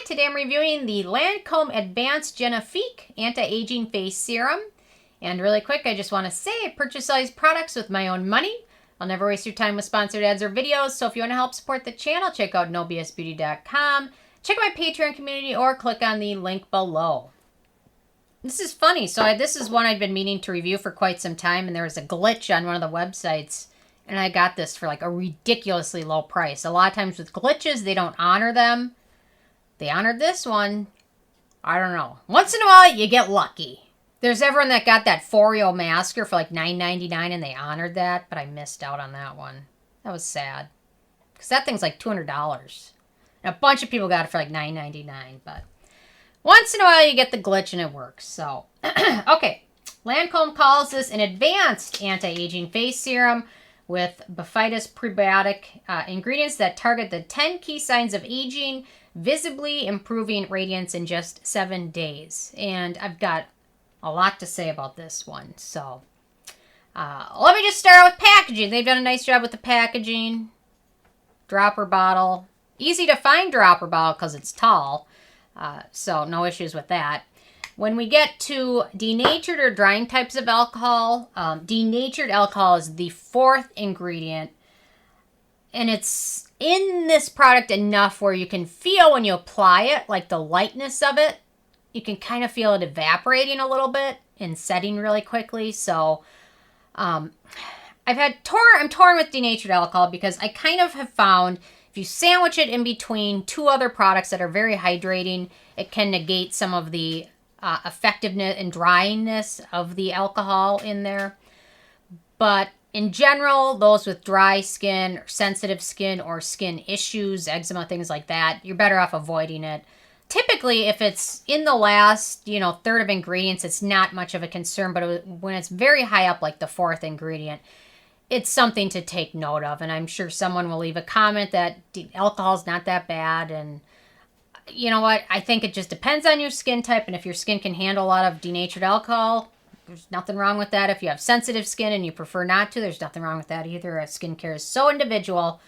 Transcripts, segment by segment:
Hi, today I'm reviewing the Lancôme Advanced Genifique Anti-Aging Face Serum. And really quick, I just want to say I purchase all these products with my own money. I'll never waste your time with sponsored ads or videos, so if you want to help support the channel, check out nobsbeauty.com, check out my Patreon community, or click on the link below. This is funny. So this is one I've been meaning to review for quite some time, and there was a glitch on one of the websites, and I got this for like a ridiculously low price. A lot of times with glitches, they don't honor them. They honored this one. I don't know. Once in a while, you get lucky. There's everyone that got that Foreo masker for like $9.99, and they honored that, but I missed out on that one. That was sad. Because that thing's like $200. And a bunch of people got it for like $9.99, but once in a while, you get the glitch, and it works. So, okay. Lancôme calls this an advanced anti-aging face serum with Bifida's prebiotic ingredients that target the 10 key signs of aging, visibly improving radiance in just 7 days. And I've got a lot to say about this one. So let me just start out with packaging. They've done a nice job with the packaging. Dropper bottle. Easy to find dropper bottle because it's tall. So no issues with that. When we get to denatured or drying types of alcohol, denatured alcohol is the fourth ingredient. And it's in this product enough where you can feel when you apply it, like the lightness of it. You can kind of feel it evaporating a little bit and setting really quickly. So I'm torn with denatured alcohol because I kind of have found if you sandwich it in between two other products that are very hydrating, it can negate some of the effectiveness and dryingness of the alcohol in there. But in general, those with dry skin, or sensitive skin, or skin issues, eczema, things like that, you're better off avoiding it. Typically, if it's in the last, third of ingredients, it's not much of a concern. But when it's very high up, like the fourth ingredient, it's something to take note of. And I'm sure someone will leave a comment that alcohol's not that bad. And you know what? I think it just depends on your skin type. And if your skin can handle a lot of denatured alcohol, there's nothing wrong with that. If you have sensitive skin and you prefer not to, there's nothing wrong with that either. Skincare is so individual.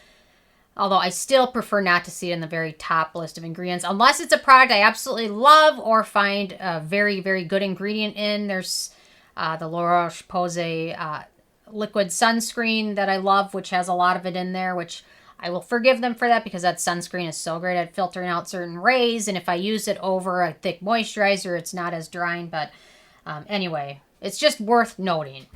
Although I still prefer not to see it in the very top list of ingredients. Unless it's a product I absolutely love or find a very, very good ingredient in. There's the La Roche-Posay liquid sunscreen that I love, which has a lot of it in there, which I will forgive them for that because that sunscreen is so great at filtering out certain rays. And if I use it over a thick moisturizer, it's not as drying. But anyway, it's just worth noting.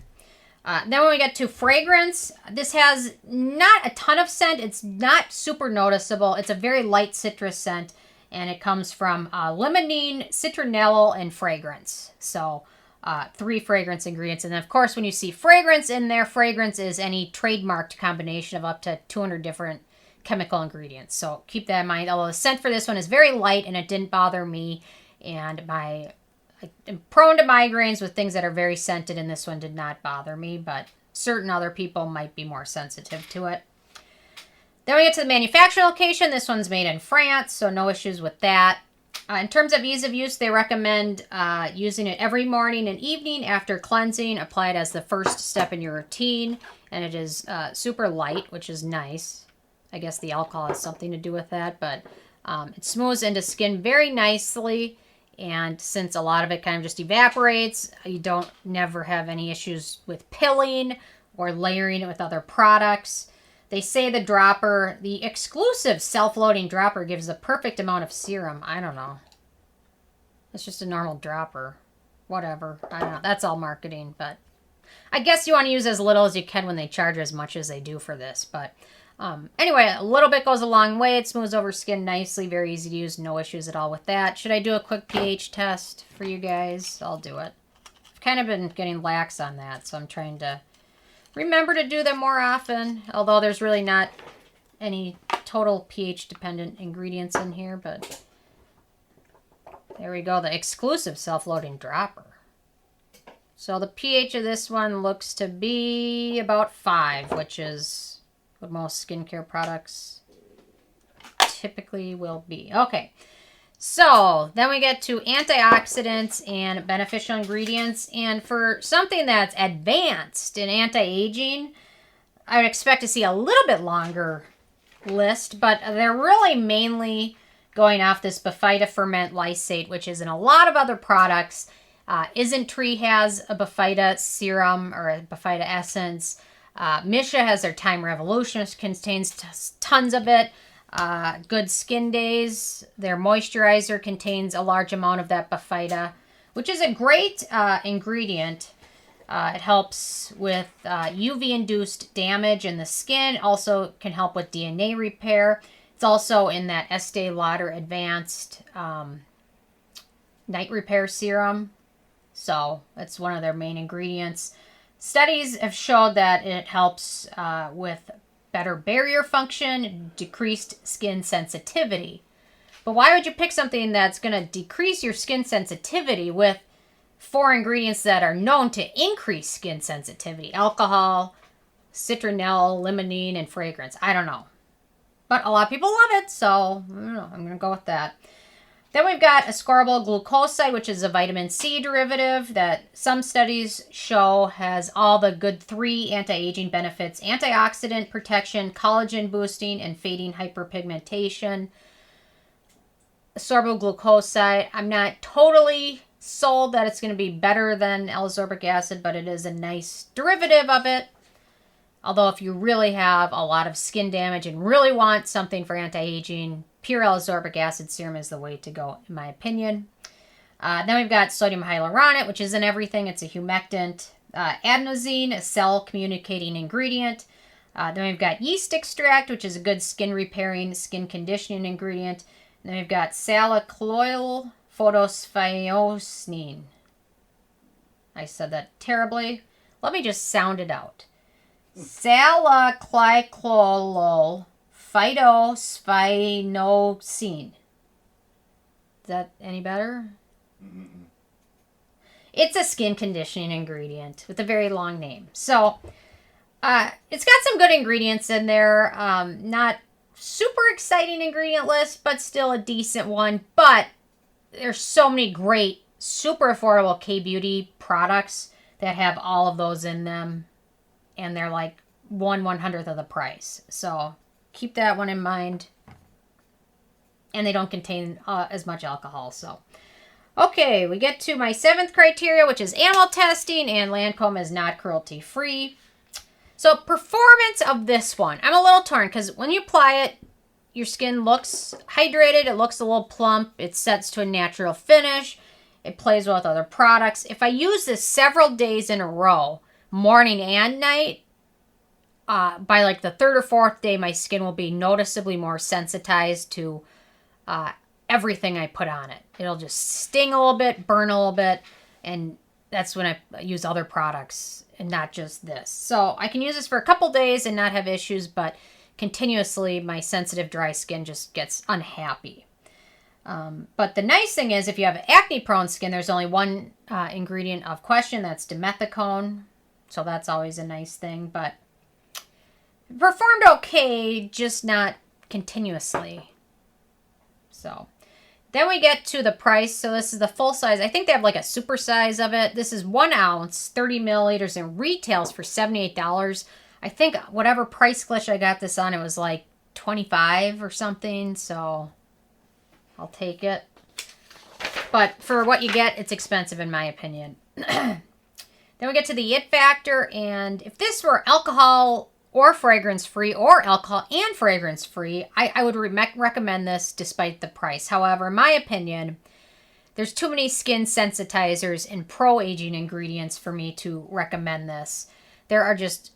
Then when we get to fragrance, this has not a ton of scent. It's not super noticeable. It's a very light citrus scent, and it comes from limonene, citronellal, and fragrance. So 3 fragrance ingredients. And then, of course, when you see fragrance in there, fragrance is any trademarked combination of up to 200 different chemical ingredients. So keep that in mind. Although the scent for this one is very light, and it didn't bother me. And I'm prone to migraines with things that are very scented, and this one did not bother me, but certain other people might be more sensitive to it. Then we get to the manufacturing location. This one's made in France, so no issues with that. In terms of ease of use, they recommend using it every morning and evening after cleansing. Apply it as the first step in your routine, and it is super light, which is nice. I guess the alcohol has something to do with that, but it smooths into skin very nicely. And since a lot of it kind of just evaporates, you don't never have any issues with pilling or layering it with other products. They say the exclusive self-loading dropper gives the perfect amount of serum. I don't know. It's just a normal dropper. Whatever. I don't know. That's all marketing, but I guess you want to use as little as you can when they charge as much as they do for this. But anyway, a little bit goes a long way. It smooths over skin nicely. Very easy to use. No issues at all with that. Should I do a quick pH test for you guys? I'll do it. I've kind of been getting lax on that, so I'm trying to remember to do them more often. Although there's really not any total pH-dependent ingredients in here, but there we go. The exclusive self-loading dropper. So the pH of this one looks to be about 5, which is what most skincare products typically will be. Okay, so then we get to antioxidants and beneficial ingredients. And for something that's advanced in anti-aging, I would expect to see a little bit longer list, but they're really mainly going off this Bifida Ferment Lysate, which is in a lot of other products. Isn't Tree has a Bifida serum or a Bifida essence. Misha has their Time Revolution, which contains tons of it. Good Skin Days, their moisturizer contains a large amount of that Bifida, which is a great ingredient. It helps with UV-induced damage in the skin. Also can help with DNA repair. It's also in that Estee Lauder Advanced Night Repair Serum. So it's one of their main ingredients. Studies have showed that it helps with better barrier function, decreased skin sensitivity. But why would you pick something that's going to decrease your skin sensitivity with 4 ingredients that are known to increase skin sensitivity? Alcohol, citronelle, limonene, and fragrance. I don't know. But a lot of people love it, so I don't know. I'm going to go with that. Then we've got Ascorbyl Glucoside, which is a vitamin C derivative that some studies show has all the good 3 anti-aging benefits: antioxidant protection, collagen boosting, and fading hyperpigmentation. Ascorbyl Glucoside, I'm not totally sold that it's going to be better than L-ascorbic acid, but it is a nice derivative of it. Although if you really have a lot of skin damage and really want something for anti-aging, pure L-ascorbic acid serum is the way to go, in my opinion. Then we've got sodium hyaluronate, which is in everything. It's a humectant. Adenosine, a cell-communicating ingredient. Then we've got yeast extract, which is a good skin-repairing, skin-conditioning ingredient. And then we've got Salicyloyl Phytosphingosine. I said that terribly. Let me just sound it out. Salicyloyl Phytosphingosine. Is that any better? Mm-mm. It's a skin conditioning ingredient with a very long name. So, it's got some good ingredients in there. Not super exciting ingredient list, but still a decent one. But there's so many great, super affordable K-Beauty products that have all of those in them. And they're like 1/100th of the price. So keep that one in mind. And they don't contain as much alcohol. So, okay, we get to my 7th criteria, which is animal testing, and Lancôme is not cruelty-free. So performance of this one, I'm a little torn because when you apply it, your skin looks hydrated. It looks a little plump. It sets to a natural finish. It plays well with other products. If I use this several days in a row, morning and night, by like the 3rd or 4th day, my skin will be noticeably more sensitized to everything I put on it. It'll just sting a little bit, burn a little bit, and that's when I use other products and not just this. So I can use this for a couple days and not have issues, but continuously my sensitive dry skin just gets unhappy. But the nice thing is if you have acne-prone skin, there's only one ingredient of question, that's Dimethicone. So that's always a nice thing, but it performed okay, just not continuously. So then we get to the price. So this is the full size. I think they have like a super size of it. This is 1 ounce, 30 milliliters, and retails for $78. I think whatever price glitch I got this on, it was like $25 or something. So I'll take it. But for what you get, it's expensive in my opinion. Then we get to the it factor, and if this were alcohol or fragrance-free, or alcohol and fragrance-free, I would recommend this despite the price. However, in my opinion, there's too many skin sensitizers and pro-aging ingredients for me to recommend this. There are just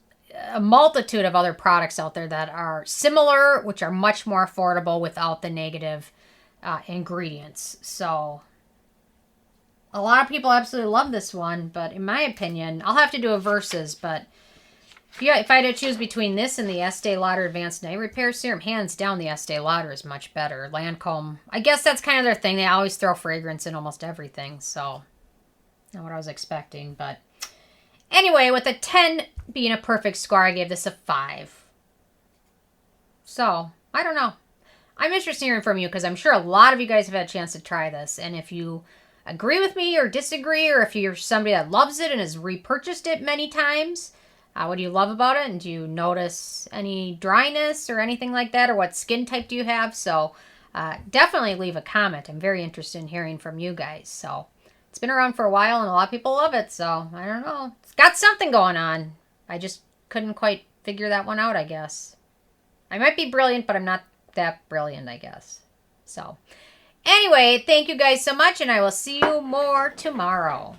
a multitude of other products out there that are similar, which are much more affordable without the negative ingredients. So a lot of people absolutely love this one, but in my opinion, I'll have to do a versus, but if I had to choose between this and the Estee Lauder Advanced Night Repair Serum, hands down the Estee Lauder is much better. Lancôme, I guess that's kind of their thing. They always throw fragrance in almost everything, so not what I was expecting. But anyway, with a 10 being a perfect score, I gave this a 5. So, I don't know. I'm interested in hearing from you because I'm sure a lot of you guys have had a chance to try this. And if you agree with me or disagree, or if you're somebody that loves it and has repurchased it many times, what do you love about it? And do you notice any dryness or anything like that? Or what skin type do you have? So definitely leave a comment. I'm very interested in hearing from you guys. So it's been around for a while and a lot of people love it. So I don't know. It's got something going on. I just couldn't quite figure that one out, I guess. I might be brilliant, but I'm not that brilliant, I guess. So anyway, thank you guys so much, and I will see you more tomorrow.